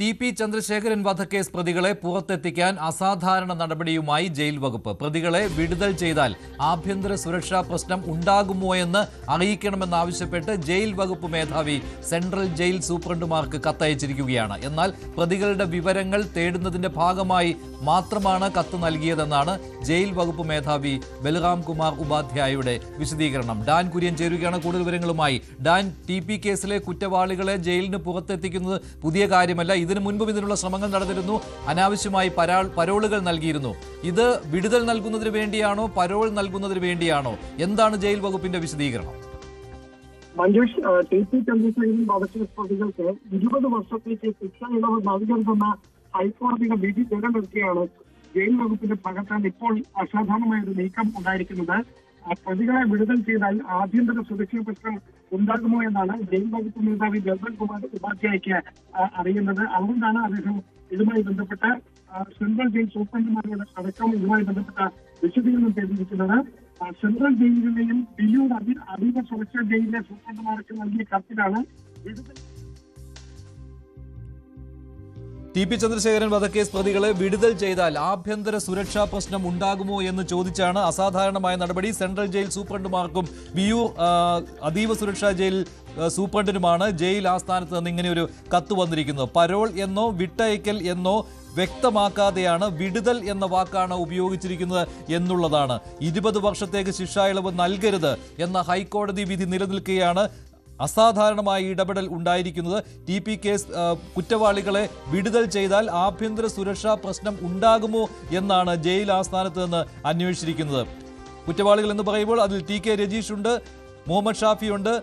TP. Chandrasekharan വധക്കേസ് പ്രതികളെ പുറത്തെത്തിക്കാൻ അസാധാരണ നടപടിയുമായി ജയിൽ വകുപ്പ്. പ്രതികളെ വിടുതൽ ചെയ്താൽ ആഭ്യന്തര സുരക്ഷാ പ്രശ്നം ഉണ്ടാകുമോ എന്ന് അറിയിക്കണമെന്നാവശ്യപ്പെട്ട് ജയിൽ വകുപ്പ് മേധാവി സെൻട്രൽ ജയിൽ സൂപ്രണ്ടുമാർക്ക് കത്തയച്ചിരിക്കുകയാണ്. എന്നാൽ പ്രതികളുടെ വിവരങ്ങൾ തേടുന്നതിന്റെ ഭാഗമായി മാത്രമാണ് കത്ത് നൽകിയതെന്നാണ് ജയിൽ വകുപ്പ് മേധാവി ബൽറാം കുമാർ ഉപാധ്യായയുടെ വിശദീകരണം. ഡാൻ കുര്യൻ ചേരുകയാണ് കൂടുതൽ വിവരങ്ങളുമായി. Dan, TP. കേസിലെ കുറ്റവാളികളെ ജയിലിന് പുറത്തെത്തിക്കുന്നത് പുതിയ കാര്യമല്ല. ഇതിനു മുൻപും ഇതിനുള്ള ശ്രമങ്ങൾ നടന്നിരുന്നു. അനാവശ്യമായി പരോളുകൾ നൽകിയിരുന്നു. ഇത് വിടുതൽ നൽകുന്നതിന് വേണ്ടിയാണോ പരോൾ നൽകുന്നതിന് വേണ്ടിയാണോ? എന്താണ് ജയിൽ വകുപ്പിന്റെ വിശദീകരണം? മഞ്ജുഷ്, ടി.പി. ചന്ദ്രശേഖരൻ വധക്കേസ് പ്രതികൾക്ക് 20 വർഷത്തേക്ക് ശിക്ഷ ഇളവ് നൽകരുതെന്ന ഹൈക്കോടതിയുടെ വിധി നിലനിർത്തിയാണ് ജയിൽ വകുപ്പിന്റെ ഭാഗത്താണ് ഇപ്പോൾ അസാധാരണമായ ഒരു നീക്കം ഉണ്ടായിരിക്കുന്നത്. പ്രതികളെ വിടുതൽ ചെയ്താൽ ആഭ്യന്തര സുരക്ഷാ പ്രശ്നം ഉണ്ടാകുമോ എന്നാണ് ജയിൽ വകുപ്പ് മേധാവി ബൽറാം കുമാർ ഉപാധ്യായയ്ക്ക് അറിയുന്നത്. അതുകൊണ്ടാണ് അദ്ദേഹം ഇതുമായി ബന്ധപ്പെട്ട് സെൻട്രൽ ജയിൽ സൂപ്രണ്ടുമാരോട് അടക്കം ഇതുമായി ബന്ധപ്പെട്ട വിശദീകരണം തേടിയിരിക്കുന്നത്. സെൻട്രൽ ജയിലിലെയും വിയ്യൂർ അതീവ സുരക്ഷാ ജയിലിലെ സൂപ്രണ്ടുമാർക്ക് നൽകിയ കത്തിലാണ് വിടുതൽ. ടി.പി. ചന്ദ്രശേഖരൻ വധക്കേസ് പ്രതികളെ വിടുതൽ ചെയ്താൽ ആഭ്യന്തര സുരക്ഷാ പ്രശ്നം ഉണ്ടാകുമോ എന്ന് ചോദിച്ചാണ് അസാധാരണമായ നടപടി. സെൻട്രൽ ജയിൽ സൂപ്രണ്ടുമാർക്കും വിയ്യൂർ അതീവ സുരക്ഷാ ജയിൽ സൂപ്രണ്ടിനുമാണ് ജയിൽ ആസ്ഥാനത്ത് നിന്ന് ഇങ്ങനെ ഒരു കത്ത് വന്നിരിക്കുന്നത്. പരോൾ എന്നോ വിട്ടയക്കൽ എന്നോ വ്യക്തമാക്കാതെയാണ് വിടുതൽ എന്ന വാക്കാണ് ഉപയോഗിച്ചിരിക്കുന്നത് എന്നുള്ളതാണ്. 20 വർഷത്തേക്ക് ശിക്ഷാ ഇളവ് നൽകരുത് എന്ന ഹൈക്കോടതി വിധി നിലനിൽക്കുകയാണ് അസാധാരണമായ ഇടപെടൽ ഉണ്ടായിരിക്കുന്നത്. ടി.പി. കേസ് കുറ്റവാളികളെ വിടുതൽ ചെയ്താൽ ആഭ്യന്തര സുരക്ഷാ പ്രശ്നം ഉണ്ടാകുമോ എന്നാണ് ജയിൽ ആസ്ഥാനത്ത് നിന്ന് അന്വേഷിച്ചിരിക്കുന്നത്. കുറ്റവാളികൾ എന്ന് പറയുമ്പോൾ അതിൽ ടി.കെ. രജീഷ് ഉണ്ട്, മുഹമ്മദ് ഷാഫി ഉണ്ട്,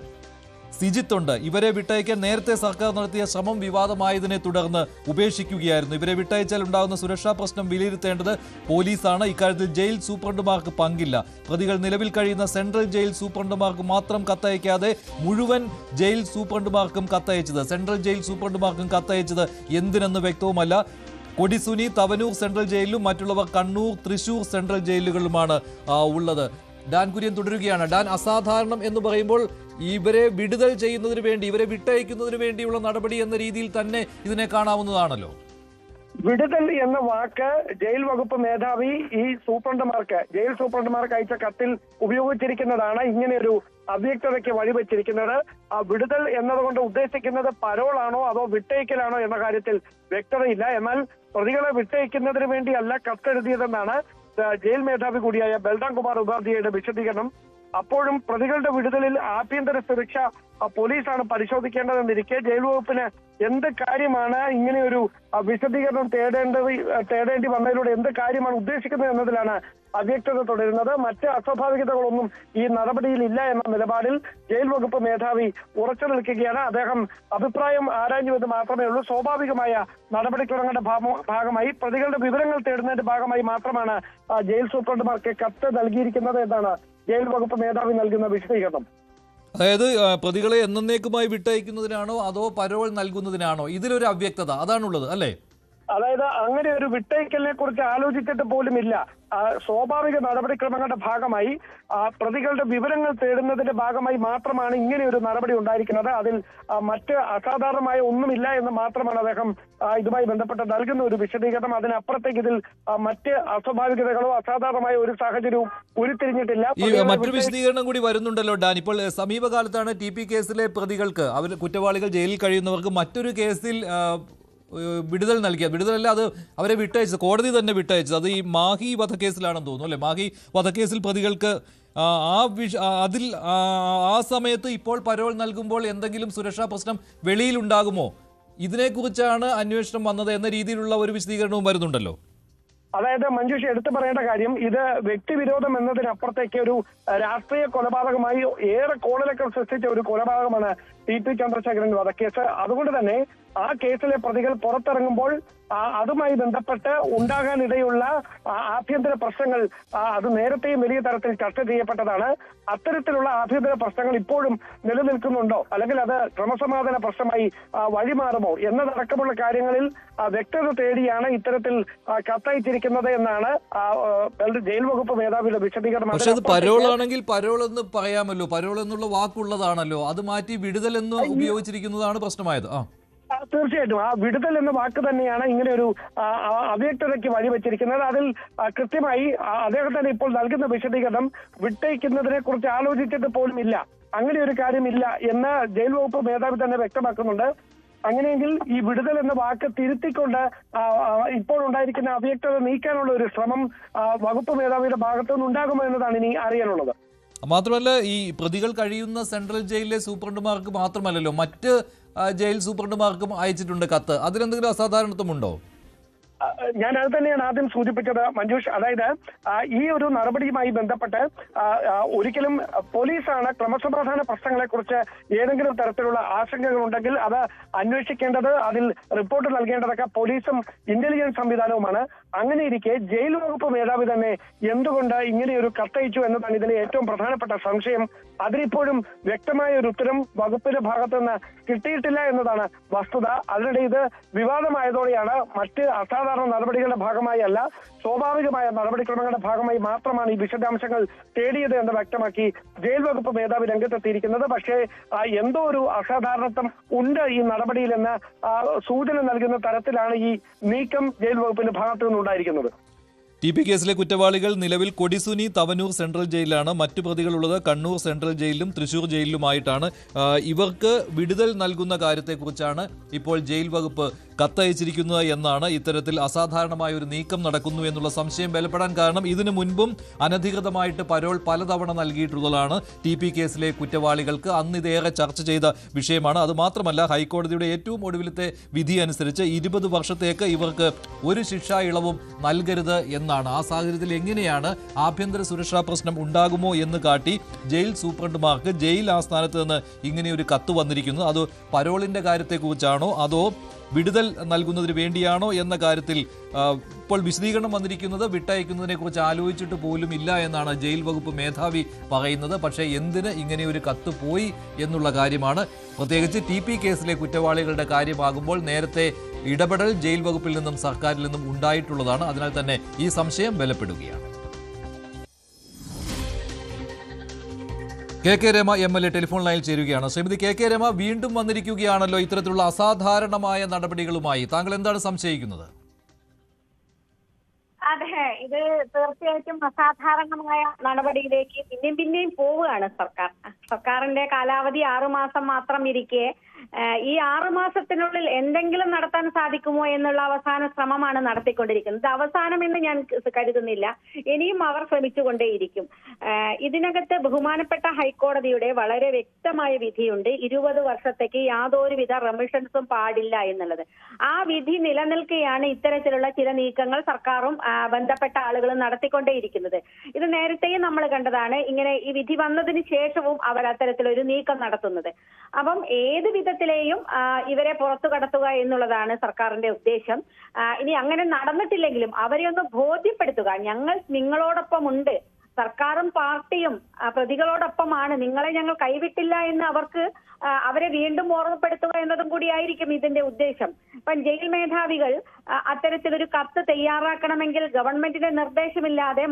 സിജിത്ത് ഉണ്ട്. ഇവരെ വിട്ടയക്കാൻ നേരത്തെ സർക്കാർ നടത്തിയ ശ്രമം വിവാദമായതിനെ തുടർന്ന് ഉപേക്ഷിക്കുകയായിരുന്നു. ഇവരെ വിട്ടയച്ചാൽ ഉണ്ടാകുന്ന സുരക്ഷാ പ്രശ്നം വിലയിരുത്തേണ്ടത് പോലീസാണ്. ഇക്കാര്യത്തിൽ ജയിൽ സൂപ്രണ്ടുമാർക്ക് പങ്കില്ല. പ്രതികൾ നിലവിൽ കഴിയുന്ന സെൻട്രൽ ജയിൽ സൂപ്രണ്ടുമാർക്ക് മാത്രം കത്തയക്കാതെ മുഴുവൻ ജയിൽ സൂപ്രണ്ടുമാർക്കും കത്തയച്ചത്, സെൻട്രൽ ജയിൽ സൂപ്രണ്ടുമാർക്കും കത്തയച്ചത് എന്തിനെന്ന് വ്യക്തവുമല്ല. കൊടിസുനി, തവനൂർ സെൻട്രൽ ജയിലിലും മറ്റുള്ളവർ കണ്ണൂർ, തൃശൂർ സെൻട്രൽ ജയിലുകളിലുമാണ് ഉള്ളത്. ഡാൻ കുര്യൻ തുടരുകയാണ്. ഡാൻ, അസാധാരണം എന്ന് പറയുമ്പോൾ ഇവരെ വിടുതൽ ചെയ്യുന്നതിന് വേണ്ടി, ഇവരെ വിട്ടയക്കുന്നതിന് വേണ്ടിയുള്ള നടപടി എന്ന രീതിയിൽ തന്നെ ഇതിനെ കാണാവുന്നതാണല്ലോ. വിടുതൽ എന്ന വാക്ക് ജയിൽ വകുപ്പ് മേധാവി ജയിൽ സൂപ്രണ്ടുമാർക്ക് അയച്ച കത്തിൽ ഉപയോഗിച്ചിരിക്കുന്നതാണ് ഇങ്ങനെയൊരു അവ്യക്തതയ്ക്ക് വഴിവെച്ചിരിക്കുന്നത്. ആ വിടുതൽ എന്നതുകൊണ്ട് ഉദ്ദേശിക്കുന്നത് പരോളാണോ അതോ വിട്ടയക്കലാണോ എന്ന കാര്യത്തിൽ വ്യക്തതയില്ല. എന്നാൽ പ്രതികളെ വിട്ടയക്കുന്നതിന് വേണ്ടിയല്ല കത്തെഴുതിയതെന്നാണ് ജയിൽ മേധാവി കൂടിയായ ബൽറാം കുമാർ ഉപാധ്യായയുടെ വിശദീകരണം. അപ്പോഴും പ്രതികളുടെ വിടുതലിൽ ആഭ്യന്തര സുരക്ഷ പോലീസാണ് പരിശോധിക്കേണ്ടതെന്നിരിക്കെ ജയിൽ വകുപ്പിന് എന്ത് കാര്യമാണ് ഇങ്ങനെയൊരു വിശദീകരണം തേടേണ്ടി വന്നതിലൂടെ എന്ത് കാര്യമാണ് ഉദ്ദേശിക്കുന്നത് എന്നതിലാണ് അവ്യക്തത തുടരുന്നത്. മറ്റ് അസ്വാഭാവികതകളൊന്നും ഈ നടപടിയിൽ ഇല്ല എന്ന നിലപാടിൽ ജയിൽ വകുപ്പ് മേധാവി ഉറച്ചു നിൽക്കുകയാണ്. അദ്ദേഹം അഭിപ്രായം ആരാഞ്ഞുവെന്ന് മാത്രമേ ഉള്ളൂ. സ്വാഭാവികമായ നടപടിക്രമങ്ങളുടെ ഭാഗമായി പ്രതികളുടെ വിവരങ്ങൾ തേടുന്നതിന്റെ ഭാഗമായി മാത്രമാണ് ജയിൽ സൂപ്രണ്ടുമാർക്ക് കത്ത് നൽകിയിരിക്കുന്നത് എന്നാണ് ജയിൽ വകുപ്പ് മേധാവി നൽകുന്ന വിശദീകരണം. അതായത് പ്രതികളെ എന്നേക്കുമായി വിട്ടയക്കുന്നതിനാണോ അതോ പരോൾ നൽകുന്നതിനാണോ? ഇതിലൊരു അവ്യക്തത അതാണുള്ളത് അല്ലേ? അതായത് അങ്ങനെ ഒരു വിട്ടയക്കലിനെ കുറിച്ച് ആലോചിച്ചിട്ട് പോലുമില്ല. സ്വാഭാവിക നടപടിക്രമങ്ങളുടെ ഭാഗമായി പ്രതികളുടെ വിവരങ്ങൾ തേടുന്നതിന്റെ ഭാഗമായി മാത്രമാണ് ഇങ്ങനെ ഒരു നടപടി ഉണ്ടായിരിക്കുന്നത്. അതിൽ മറ്റ് അസാധാരണമായ ഒന്നുമില്ല എന്ന് മാത്രമാണ് അദ്ദേഹം ഇതുമായി ബന്ധപ്പെട്ട് നൽകുന്ന ഒരു വിശദീകരണം. അതിനപ്പുറത്തേക്ക് ഇതിൽ മറ്റ് അസ്വാഭാവികതകളോ അസാധാരണമായ ഒരു സാഹചര്യവും ഉരുത്തിരിഞ്ഞിട്ടില്ല. മറ്റൊരു വിശദീകരണം കൂടി വരുന്നുണ്ടല്ലോ ഡാൻ. ഇപ്പോൾ സമീപകാലത്താണ് ടി.പി. കേസിലെ പ്രതികൾക്ക്, കുറ്റവാളികൾ ജയിലിൽ കഴിയുന്നവർക്ക് മറ്റൊരു കേസിൽ വിടുതൽ നൽകിയത്. വിടുതലല്ല, അത് അവരെ വിട്ടയച്ചത്, കോടതി തന്നെ വിട്ടയച്ചത്. അത് ഈ മാഹി വധക്കേസിലാണെന്ന് തോന്നുന്നു അല്ലേ? മാഹി വധക്കേസിൽ പ്രതികൾക്ക് അതിൽ ആ സമയത്ത് ഇപ്പോൾ പരോൾ നൽകുമ്പോൾ എന്തെങ്കിലും സുരക്ഷാ പ്രശ്നം വെളിയിലുണ്ടാകുമോ? ഇതിനെക്കുറിച്ചാണ് അന്വേഷണം വന്നത് എന്ന രീതിയിലുള്ള ഒരു വിശദീകരണവും വരുന്നുണ്ടല്ലോ. അതായത് മഞ്ജുഷ എടുത്തു പറയേണ്ട കാര്യം, ഇത് വ്യക്തിവിരോധം എന്നതിനപ്പുറത്തേക്ക് ഒരു രാഷ്ട്രീയ കൊലപാതകമായി ഏറെ കോളിളക്കം സൃഷ്ടിച്ച ഒരു കൊലപാതകമാണ് ടി.പി. ചന്ദ്രശേഖരൻ വധക്കേസ്. അതുകൊണ്ട് തന്നെ ആ കേസിലെ പ്രതികൾ പുറത്തിറങ്ങുമ്പോൾ അതുമായി ബന്ധപ്പെട്ട് ഉണ്ടാകാനിടയുള്ള ആഭ്യന്തര പ്രശ്നങ്ങൾ അത് നേരത്തെയും വലിയ തരത്തിൽ ചർച്ച ചെയ്യപ്പെട്ടതാണ്. അത്തരത്തിലുള്ള ആഭ്യന്തര പ്രശ്നങ്ങൾ ഇപ്പോഴും നിലനിൽക്കുന്നുണ്ടോ, അല്ലെങ്കിൽ അത് ക്രമസമാധാന പ്രശ്നമായി വഴിമാറുമോ എന്നതടക്കമുള്ള കാര്യങ്ങളിൽ വ്യക്തത തേടിയാണ് ഇത്തരത്തിൽ കത്തയച്ചിരിക്കുന്നത് എന്നാണ് ജയിൽ വകുപ്പ് മേധാവിയുടെ വിശദീകരണം. പക്ഷെ അത് പരോളാണെങ്കിൽ പരോൾ എന്ന് പറയാമല്ലോ, പരോൾ എന്നുള്ള വാക്കുള്ളതാണല്ലോ. അത് മാറ്റി വിടുതൽ എന്ന് ഉപയോഗിച്ചിരിക്കുന്നതാണ് പ്രശ്നമായത്. തീർച്ചയായിട്ടും ആ വിടുതൽ എന്ന വാക്ക് തന്നെയാണ് ഇങ്ങനെ ഒരു അവ്യക്തതയ്ക്ക് വഴിവെച്ചിരിക്കുന്നത്. അതിൽ കൃത്യമായി അദ്ദേഹം തന്നെ ഇപ്പോൾ നൽകുന്ന വിശദീകരണം വിട്ടയക്കുന്നതിനെ കുറിച്ച് ആലോചിച്ചിട്ട് പോലും ഇല്ല, അങ്ങനെ ഒരു കാര്യമില്ല എന്ന് ജയിൽ വകുപ്പ് മേധാവി തന്നെ വ്യക്തമാക്കുന്നുണ്ട്. അങ്ങനെയെങ്കിൽ ഈ വിടുതൽ എന്ന വാക്ക് തിരുത്തിക്കൊണ്ട് ഇപ്പോൾ ഉണ്ടായിരിക്കുന്ന അവ്യക്തത നീക്കാനുള്ള ഒരു ശ്രമം വകുപ്പ് മേധാവിയുടെ ഭാഗത്തുനിന്ന് ഉണ്ടാകുമോ എന്നതാണ് ഇനി അറിയാനുള്ളത്. മാത്രമല്ല, ഈ പ്രതികൾ കഴിയുന്ന സെൻട്രൽ ജയിലിലെ സൂപ്രണ്ടുമാർക്ക് മാത്രമല്ലല്ലോ, മറ്റ് ജയിൽ സൂപ്രണ്ടുമാർക്കും അയച്ചിട്ടുണ്ട് കത്ത്. അതിലെന്തെങ്കിലും അസാധാരണത്വമുണ്ടോ? ഞാൻ അത് തന്നെയാണ് ആദ്യം സൂചിപ്പിച്ചത് മഞ്ജുഷ്. അതായത് ഈ ഒരു നടപടിയുമായി ബന്ധപ്പെട്ട് ഒരിക്കലും പോലീസാണ് ക്രമസമാധാന പ്രശ്നങ്ങളെ കുറിച്ച് ഏതെങ്കിലും തരത്തിലുള്ള ആശങ്കകൾ ഉണ്ടെങ്കിൽ അത് അന്വേഷിക്കേണ്ടത്, അതിൽ റിപ്പോർട്ട് നൽകേണ്ടതൊക്കെ പോലീസും ഇന്റലിജൻസ് സംവിധാനവുമാണ്. അങ്ങനെ ഇരിക്കെ ജയിൽ വകുപ്പ് മേധാവി തന്നെ എന്തുകൊണ്ട് ഇങ്ങനെയൊരു കത്തയച്ചു എന്നതാണ് ഇതിലെ ഏറ്റവും പ്രധാനപ്പെട്ട സംശയം. അതിനിപ്പോഴും വ്യക്തമായ ഒരു ഉത്തരം വകുപ്പിന്റെ ഭാഗത്തു നിന്ന് കിട്ടിയിട്ടില്ല എന്നതാണ് വസ്തുത. അതിനിടെ ഇത് വിവാദമായതോടെയാണ് മറ്റ് അസാധാരണ നടപടികളുടെ ഭാഗമായി അല്ല, സ്വാഭാവികമായ നടപടിക്രമങ്ങളുടെ ഭാഗമായി മാത്രമാണ് ഈ വിശദാംശങ്ങൾ തേടിയത് എന്ന് വ്യക്തമാക്കി ജയിൽ വകുപ്പ് മേധാവി രംഗത്തെത്തിയിരിക്കുന്നത്. പക്ഷേ എന്തോ ഒരു അസാധാരണത്വം ഉണ്ട് ഈ നടപടിയിലെന്ന് സൂചന നൽകുന്ന തരത്തിലാണ് ഈ നീക്കം ജയിൽ വകുപ്പിന്റെ ഭാഗത്തു നിന്നുണ്ടായിരിക്കുന്നത്. TP കേസിലെ കുറ്റവാളികൾ നിലവിൽ കൊടിസുനി തവനൂർ സെൻട്രൽ ജയിലിലാണ്. മറ്റു പ്രതികളുള്ളത് കണ്ണൂർ സെൻട്രൽ ജയിലിലും തൃശൂർ ജയിലിലുമായിട്ടാണ്. ഇവർക്ക് വിടുതൽ നൽകുന്ന കാര്യത്തെക്കുറിച്ചാണ് ഇപ്പോൾ ജയിൽ വകുപ്പ് കത്തയച്ചിരിക്കുന്നത് എന്നാണ് ഇത്തരത്തിൽ അസാധാരണമായ ഒരു നീക്കം നടക്കുന്നു എന്നുള്ള സംശയം ബലപ്പെടാൻ കാരണം. ഇതിനു മുൻപും അനധികൃതമായിട്ട് പരോൾ പലതവണ നൽകിയിട്ടുള്ളതാണ് TP കേസിലെ കുറ്റവാളികൾക്ക്. അന്ന് ഇതേറെ ചർച്ച ചെയ്ത വിഷയമാണ്. അതുമാത്രമല്ല, ഹൈക്കോടതിയുടെ ഏറ്റവും ഒടുവിലത്തെ വിധി അനുസരിച്ച് 20 വർഷത്തേക്ക് ഇവർക്ക് ഒരു ശിക്ഷാ ഇളവും നൽകരുത് എന്നാണ്. ആ സാഹചര്യത്തിൽ എങ്ങനെയാണ് ആഭ്യന്തര സുരക്ഷാ പ്രശ്നം ഉണ്ടാകുമോ എന്ന് കാട്ടി ജയിൽ സൂപ്രണ്ടുമാർക്ക് ജയിൽ ആസ്ഥാനത്ത് നിന്ന് ഇങ്ങനെയൊരു കത്ത് വന്നിരിക്കുന്നത്? അത് പരോളിന്റെ കാര്യത്തെക്കുറിച്ചാണോ അതോ വിടുതൽ നൽകുന്നതിന് വേണ്ടിയാണോ എന്ന കാര്യത്തിൽ ഇപ്പോൾ വിശദീകരണം വന്നിരിക്കുന്നത് വിട്ടയക്കുന്നതിനെ കുറിച്ച് ആലോചിച്ചിട്ട് പോലും ഇല്ല എന്നാണ് ജയിൽ വകുപ്പ് മേധാവി പറയുന്നത്. പക്ഷേ എന്തിന് ഇങ്ങനെയൊരു കത്ത് പോയി എന്നുള്ള കാര്യമാണ്. പ്രത്യേകിച്ച് TP കേസിലെ കുറ്റവാളികളുടെ കാര്യമാകുമ്പോൾ നേരത്തെ ഇടപെടൽ ജയിൽ വകുപ്പിൽ നിന്നും സർക്കാരിൽ നിന്നും ഉണ്ടായിട്ടുള്ളതാണ്. അതിനാൽ തന്നെ ഈ സംശയം ബലപ്പെടുകയാണ്. KK രമ MLA ടെലിഫോൺ ലൈനിൽ ചേരുകയാണ്. ശ്രീമതി KK രമ, വീണ്ടും വന്നിരിക്കുകയാണല്ലോ ഇത്തരത്തിലുള്ള അസാധാരണമായ നടപടികളുമായി. താങ്കൾ എന്താണ് സംശയിക്കുന്നത്? അതെ, ഇത് തീർച്ചയായിട്ടും അസാധാരണമായ നടപടിയിലേക്ക് പിന്നെയും പോവുകയാണ് സർക്കാരിന്റെ കാലാവധി 6 മാസം മാത്രം ഇരിക്കെ ഈ 6 മാസത്തിനുള്ളിൽ എന്തെങ്കിലും നടത്താൻ സാധിക്കുമോ എന്നുള്ള അവസാന ശ്രമമാണ് നടത്തിക്കൊണ്ടിരിക്കുന്നത്. അവസാനം എന്ന് ഞാൻ കരുതുന്നില്ല, ഇനിയും അവർ ശ്രമിച്ചുകൊണ്ടേയിരിക്കും. ഇതിനകത്ത് ബഹുമാനപ്പെട്ട ഹൈക്കോടതിയുടെ വളരെ വ്യക്തമായ വിധിയുണ്ട്. 20 വർഷത്തേക്ക് യാതൊരുവിധ റെമിഷൻസും പാടില്ല എന്നുള്ളത്. ആ വിധി നിലനിൽക്കെയാണ് ഇത്തരത്തിലുള്ള ചില നീക്കങ്ങൾ സർക്കാരും ബന്ധപ്പെട്ട ആളുകളും നടത്തിക്കൊണ്ടേയിരിക്കുന്നത്. ഇത് നേരത്തെയും നമ്മൾ കണ്ടതാണ്. ഇങ്ങനെ ഈ വിധി വന്നതിന് ശേഷവും അവർ അത്തരത്തിലൊരു നീക്കം നടത്തുന്നത്. അപ്പം ഏത് വിധത്തിലെയും ഇവരെ പുറത്തു കടത്തുക എന്നുള്ളതാണ് സർക്കാരിന്റെ ഉദ്ദേശം. ഇനി അങ്ങനെ നടന്നിട്ടില്ലെങ്കിലും അവരെ ഒന്ന് ബോധ്യപ്പെടുത്തുക, ഞങ്ങൾ നിങ്ങളോടൊപ്പമുണ്ട്, സർക്കാരും പാർട്ടിയും പ്രതികളോടൊപ്പമാണ്, നിങ്ങളെ ഞങ്ങൾ കൈവിട്ടില്ല എന്ന് അവരെ വീണ്ടും ഓർമ്മപ്പെടുത്തുക എന്നതും കൂടിയായിരിക്കും ഇതിന്റെ ഉദ്ദേശം. ഇപ്പം ജയിൽ മേധാവികൾ അത്തരത്തിലൊരു കത്ത് തയ്യാറാക്കണമെങ്കിൽ ഗവൺമെന്റിന്റെ നിർദ്ദേശമില്ലാതെ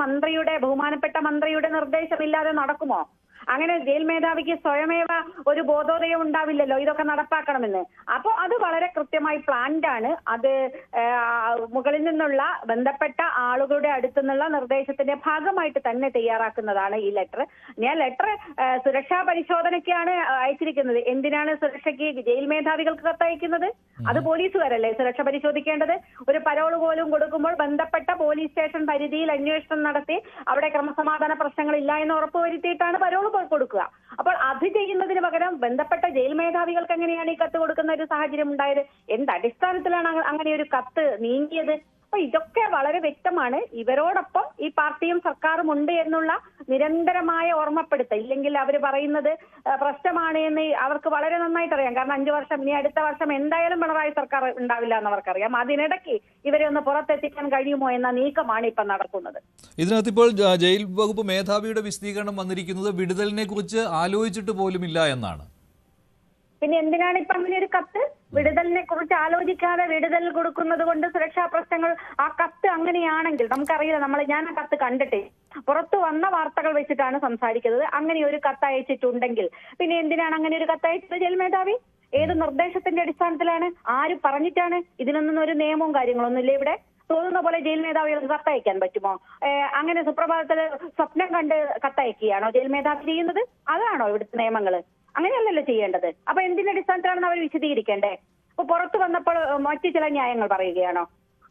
ബഹുമാനപ്പെട്ട മന്ത്രിയുടെ നിർദ്ദേശമില്ലാതെ നടക്കുമോ? അങ്ങനെ ജയിൽ മേധാവിക്ക് സ്വയമേവ ഒരു ബോധോദയം ഉണ്ടാവില്ലല്ലോ ഇതൊക്കെ നടപ്പാക്കണമെന്ന്. അപ്പോൾ അത് വളരെ കൃത്യമായി പ്ലാൻഡ് ആണ്. അത് മുകളിൽ നിന്നുള്ള ബന്ധപ്പെട്ട ആളുകളുടെ അടുത്തു നിന്നുള്ള നിർദ്ദേശത്തിന്റെ ഭാഗമായിട്ട് തന്നെ തയ്യാറാക്കുന്നതാണ് ഈ ലെറ്റർ. ഞാൻ ലെറ്റർ സുരക്ഷാ പരിശോധനയ്ക്കാണ് അയച്ചിരിക്കുന്നത്. എന്തിനാണ് സുരക്ഷയ്ക്ക് ജയിൽ മേധാവികൾക്ക് കത്തയക്കുന്നത്? അത് പോലീസുകാരല്ലേ സുരക്ഷ പരിശോധിക്കേണ്ടത്. ഒരു പരോൾ പോലും കൊടുക്കുമ്പോൾ ബന്ധപ്പെട്ട പോലീസ് സ്റ്റേഷൻ പരിധിയിൽ അന്വേഷണം നടത്തി അവിടെ ക്രമസമാധാന പ്രശ്നങ്ങളില്ല എന്ന് ഉറപ്പുവരുത്തിയിട്ടാണ് പരോൾ കൊടുക്കുക. അപ്പോൾ അത് ചെയ്യുന്നതിന് പകരം ബന്ധപ്പെട്ട ജയിൽ മേധാവികൾക്ക് എങ്ങനെയാണ് ഈ കത്ത് കൊടുക്കുന്ന ഒരു സാഹചര്യം ഉണ്ടായത്? എന്ത് അടിസ്ഥാനത്തിലാണ് അങ്ങനെ ഒരു കത്ത് നീങ്ങിയത്? അപ്പൊ ഇതൊക്കെ വളരെ വ്യക്തമാണ്. ഇവരോടൊപ്പം ഈ പാർട്ടിയും സർക്കാരും ഉണ്ട് എന്നുള്ള നിരന്തരമായ ഓർമ്മപ്പെടുത്തൽ. ഇല്ലെങ്കിൽ അവർ പറയുന്നത് പ്രശ്നമാണ് എന്ന് അവർക്ക് വളരെ നന്നായിട്ട് അറിയാം. കാരണം 5 വർഷം, ഇനി അടുത്ത വർഷം എന്തായാലും പിണറായി സർക്കാർ ഉണ്ടാവില്ല എന്ന് അവർക്കറിയാം. അതിനിടയ്ക്ക് ഇവരെ ഒന്ന് പുറത്തെത്തിക്കാൻ കഴിയുമോ എന്ന നീക്കമാണ് ഇപ്പം നടക്കുന്നത്. ഇതിനകത്ത് ഇപ്പോൾ ജയിൽ വകുപ്പ് മേധാവിയുടെ വിശദീകരണം വന്നിരിക്കുന്നത് വിടുതലിനെ കുറിച്ച് ആലോചിച്ചിട്ട് പോലുമില്ല എന്നാണ്. പിന്നെ എന്തിനാണ് ഇപ്പൊ അങ്ങനെ ഒരു കത്ത്? വിടുതലിനെ കുറിച്ച് ആലോചിക്കാതെ വിടുതൽ കൊടുക്കുന്നത് കൊണ്ട് സുരക്ഷാ പ്രശ്നങ്ങൾ, ആ കത്ത് അങ്ങനെയാണെങ്കിൽ നമുക്കറിയില്ല. ഞാൻ ആ കത്ത് കണ്ടിട്ടേ പുറത്തു വന്ന വാർത്തകൾ വെച്ചിട്ടാണ് സംസാരിക്കുന്നത്. അങ്ങനെ ഒരു കത്ത് അയച്ചിട്ടുണ്ടെങ്കിൽ പിന്നെ എന്തിനാണ് അങ്ങനെ ഒരു കത്ത് അയച്ചത് ജയിൽ മേധാവി? ഏത് നിർദ്ദേശത്തിന്റെ അടിസ്ഥാനത്തിലാണ്? ആര് പറഞ്ഞിട്ടാണ്? ഇതിനൊന്നും ഒരു നിയമവും കാര്യങ്ങളൊന്നും ഇല്ല ഇവിടെ. തോന്നുന്ന പോലെ ജയിൽ മേധാവികൾക്ക് കത്തയക്കാൻ പറ്റുമോ? അങ്ങനെ സുപ്രഭാതത്തില് സ്വപ്നം കണ്ട് കത്തയക്കുകയാണോ ജയിൽ മേധാവി ചെയ്യുന്നത്? അതാണോ ഇവിടുത്തെ നിയമങ്ങൾ? അങ്ങനെയല്ലല്ലോ ചെയ്യേണ്ടത്. അപ്പൊ എന്തിന്റെ അടിസ്ഥാനത്തിലാണെന്ന് അവർ വിശദീകരിക്കണ്ടേ? അപ്പൊ പുറത്തു വന്നപ്പോൾ മറ്റു ചില ന്യായങ്ങൾ പറയുകയാണോ?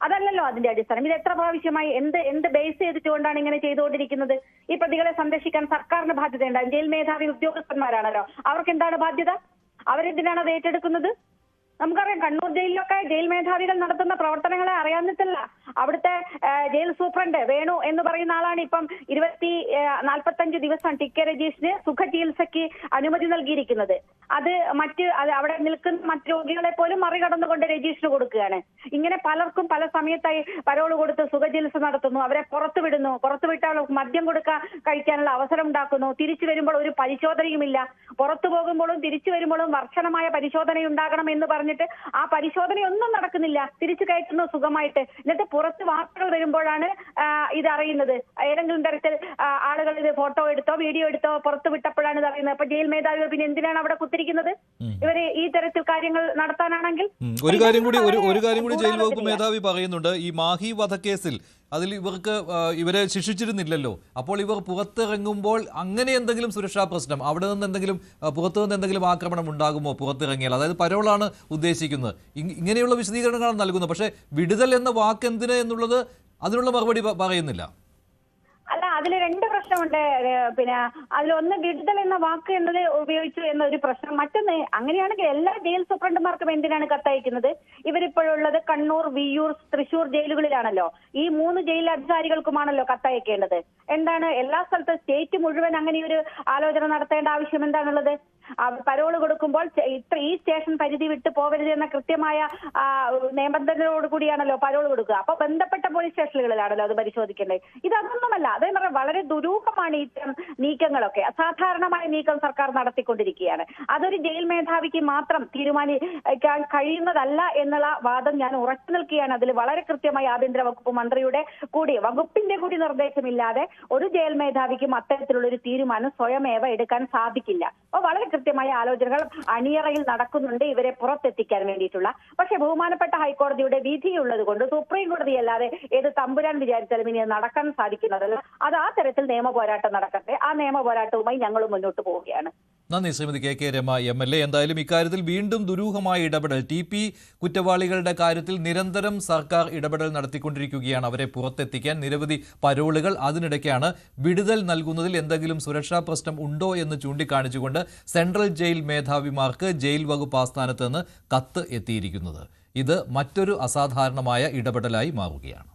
അതല്ലല്ലോ അതിന്റെ അടിസ്ഥാനം. ഇത് എത്ര പ്രാവശ്യമായി എന്ത് ബേസ് ചെയ്തിട്ടുകൊണ്ടാണ് ഇങ്ങനെ ചെയ്തുകൊണ്ടിരിക്കുന്നത്? ഈ പ്രതികളെ സംരക്ഷിക്കാൻ സർക്കാരിന് ബാധ്യതയുണ്ടാകും. ജയിൽ മേധാവി ഉദ്യോഗസ്ഥന്മാരാണല്ലോ, അവർക്ക് എന്താണ് ബാധ്യത? അവരെന്തിനാണ് അത് ഏറ്റെടുക്കുന്നത്? നമുക്കറിയാം, കണ്ണൂർ ജയിലിലൊക്കെ ജയിൽ മേധാവികൾ നടത്തുന്ന പ്രവർത്തനങ്ങളെ അറിയാഞ്ഞിട്ടല്ല. അവിടുത്തെ ജയിൽ സൂപ്രണ്ട് വേണു എന്ന് പറയുന്ന ആളാണ് ഇപ്പം 45 ദിവസം ടി.കെ. രജീഷിന് സുഖചികിത്സയ്ക്ക് അനുമതി നൽകിയിരിക്കുന്നത്. അത് അവിടെ നിൽക്കുന്ന മറ്റ് രോഗികളെ പോലും മറികടന്നുകൊണ്ട് രജീഷിന് കൊടുക്കുകയാണ്. ഇങ്ങനെ പലർക്കും പല സമയത്തായി പരോള് കൊടുത്ത് സുഖചികിത്സ നടത്തുന്നു, അവരെ പുറത്തുവിടുന്നു. പുറത്തുവിട്ടാൽ മദ്യം കഴിക്കാനുള്ള അവസരം ഉണ്ടാക്കുന്നു. തിരിച്ചു വരുമ്പോൾ ഒരു പരിശോധനയുമില്ല. പുറത്തു പോകുമ്പോഴും തിരിച്ചു വരുമ്പോഴും വർഷണമായ പരിശോധന ഉണ്ടാകണം എന്ന് പറഞ്ഞിട്ട് ആ പരിശോധനയൊന്നും നടക്കുന്നില്ല. തിരിച്ചു കയറ്റുന്നു സുഖമായിട്ട്. എന്നിട്ട് പുറത്ത് വാർത്തകൾ വരുമ്പോഴാണ് ഇത് അറിയുന്നത്. ഏതെങ്കിലും തരത്തിൽ ആളുകൾ ഇത് ഫോട്ടോ എടുത്തോ വീഡിയോ എടുത്തോ പുറത്തു വിട്ടപ്പോഴാണ് ഇത് അറിയുന്നത്. അപ്പൊ ജയിൽ മേധാവികൾ പിന്നെ എന്തിനാണ് അവിടെ കുത്തിരിക്കുന്നത്? ഇവര് ഈ തരത്തിൽ കാര്യങ്ങൾ നടത്താനാണെങ്കിൽ ഒരു കാര്യം കൂടി ജയിൽ വകുപ്പ് മേധാവി പറയുന്നുണ്ട്. ഈ മാഹി വധക്കേസിൽ അതിൽ ഇവരെ ശിക്ഷിച്ചിരുന്നില്ലല്ലോ. അപ്പോൾ ഇവർ പുറത്തിറങ്ങുമ്പോൾ അങ്ങനെ എന്തെങ്കിലും സുരക്ഷാ പ്രശ്നം, അവിടെ നിന്ന് പുറത്തു നിന്ന് എന്തെങ്കിലും ആക്രമണം ഉണ്ടാകുമോ പുറത്തിറങ്ങിയാൽ? അതായത് പരോളാണ് ഉദ്ദേശിക്കുന്നത്. ഇങ്ങനെയുള്ള വിശദീകരണങ്ങളാണ് നൽകുന്നത്. പക്ഷേ വിടുതൽ എന്ന വാക്ക് എന്തിന് എന്നുള്ളത് അതിനുള്ള മറുപടി പറയുന്നില്ല. അല്ല, അതിൽ രണ്ട് പ്രശ്നമുണ്ട്. പിന്നെ അതിലൊന്ന് വിടുതൽ എന്ന വാക്ക് എന്നത് ഉപയോഗിച്ചു എന്നൊരു പ്രശ്നം. മറ്റൊന്ന്, അങ്ങനെയാണെങ്കിൽ എല്ലാ ജയിൽ സൂപ്രണ്ടുമാർക്കും എന്തിനാണ് കത്തയക്കുന്നത്? ഇവരിപ്പോഴുള്ളത് കണ്ണൂർ, വിയ്യൂർ, തൃശൂർ ജയിലുകളിലാണല്ലോ. ഈ 3 ജയിൽ അധികാരികൾക്കുമാണല്ലോ കത്തയക്കേണ്ടത്. എന്താണ് എല്ലാ സ്ഥലത്തും സ്റ്റേറ്റ് മുഴുവൻ അങ്ങനെ ഒരു ആലോചന നടത്തേണ്ട ആവശ്യം എന്താണുള്ളത്? പരോള് കൊടുക്കുമ്പോൾ ഈ സ്റ്റേഷൻ പരിധി വിട്ട് പോകരുത് എന്ന കൃത്യമായ നിബന്ധനയോട് കൂടിയാണല്ലോ പരോള് കൊടുക്കുക. അപ്പൊ ബന്ധപ്പെട്ട പോലീസ് സ്റ്റേഷനുകളിലാണല്ലോ അത് പരിശോധിക്കേണ്ടത്. ഇതൊന്നുമല്ല. അതേ പറഞ്ഞാൽ വളരെ ദുരൂഹമാണ് ഇത്തരം നീക്കങ്ങളൊക്കെ. അസാധാരണമായ നീക്കം സർക്കാർ നടത്തിക്കൊണ്ടിരിക്കുകയാണ്. അതൊരു ജയിൽ മേധാവിക്ക് മാത്രം തീരുമാനിക്കാൻ കഴിയുന്നതല്ല എന്നുള്ള വാദം ഞാൻ ഉറച്ചു നിൽക്കുകയാണ്. അതിൽ വളരെ കൃത്യമായി ആഭ്യന്തര വകുപ്പ് മന്ത്രിയുടെ വകുപ്പിന്റെ കൂടി നിർദ്ദേശമില്ലാതെ ഒരു ജയിൽ മേധാവിക്കും അത്തരത്തിലുള്ള ഒരു തീരുമാനം സ്വയമേവ എടുക്കാൻ സാധിക്കില്ല. അപ്പോൾ വളരെ കൃത്യമായ ആലോചനകൾ അണിയറയിൽ നടക്കുന്നുണ്ട് ഇവരെ പുറത്തെത്തിക്കാൻ വേണ്ടിയിട്ടുള്ള. പക്ഷെ ബഹുമാനപ്പെട്ട ഹൈക്കോടതിയുടെ വിധിയുള്ളത് കൊണ്ട് സുപ്രീം കോടതി അല്ലാതെ ഏത് തമ്പുരാൻ വിചാരിച്ചാലും ഇനി നടക്കാൻ സാധിക്കുന്നതല്ല. അത് ആ തരത്തിൽ നിയമ പോരാട്ടം നടക്കട്ടെ. ആ നിയമ പോരാട്ടവുമായി ഞങ്ങൾ മുന്നോട്ട് പോവുകയാണ്. നന്ദി ശ്രീമതി കെ രമ MLA. എന്തായാലും ഇക്കാര്യത്തിൽ വീണ്ടും ദുരൂഹമായ ഇടപെടൽ, TP കുറ്റവാളികളുടെ കാര്യത്തിൽ നിരന്തരം സർക്കാർ ഇടപെടൽ നടത്തിക്കൊണ്ടിരിക്കുകയാണ്. അവരെ പുറത്തെത്തിക്കാൻ നിരവധി പരോളുകൾ. അതിനിടയ്ക്കാണ് വിടുതൽ നൽകുന്നതിൽ എന്തെങ്കിലും സുരക്ഷാ പ്രശ്നം ഉണ്ടോ എന്ന് ചൂണ്ടിക്കാണിച്ചുകൊണ്ട് സെൻട്രൽ ജയിൽ മേധാവിമാർക്ക് ജയിൽ വകുപ്പ് ആസ്ഥാനത്ത് നിന്ന് കത്ത് എത്തിയിരിക്കുന്നത്. ഇത് മറ്റൊരു അസാധാരണമായ ഇടപെടലായി മാറുകയാണ്.